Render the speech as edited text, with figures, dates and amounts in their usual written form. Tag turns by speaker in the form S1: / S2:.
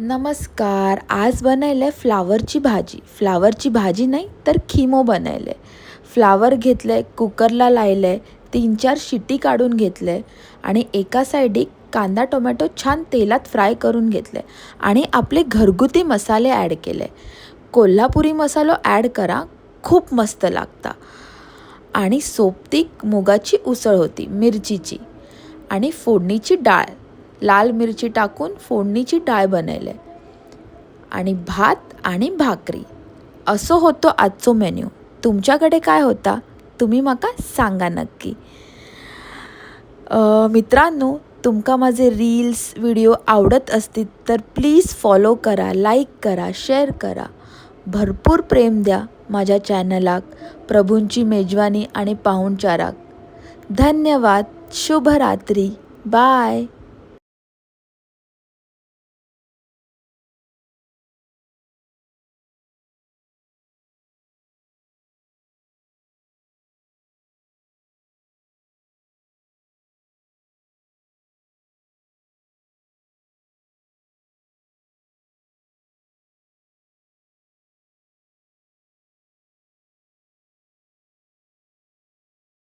S1: नमस्कार. आज बनायलं आहे फ्लावरची भाजी. फ्लावरची भाजी नाही तर खिमो बनायलं आहे. फ्लावर घेतलं आहे, कुकरला लायलं आहे, 3-4 शिट्टी काढून घेतलं आहे आणि एका साईडी कांदा टोमॅटो छान तेलात फ्राय करून घेतलं आहे आणि आपले घरगुती मसाले ॲड केले. कोल्हापुरी मसालो ॲड करा, खूप मस्त लागता. आणि सोबती मुगाची उसळ होती, मिरचीची आणि फोडणीची डाळ. लाल मिरची टाकून फोडणीची डाळ बनवले आणि भात आणि भाकरी. असं होतं आजचो मेन्यू. तुमच्याकडे काय होता तुम्ही माका सांगा नक्की. मित्रांनो, तुमका माझे रील्स व्हिडिओ आवडत असतील तर प्लीज फॉलो करा, लाईक करा, शेअर करा. भरपूर प्रेम द्या माझ्या चॅनलाक, प्रभूंची मेजवानी आणि पाहुणचाराक. धन्यवाद. शुभरात्री. बाय.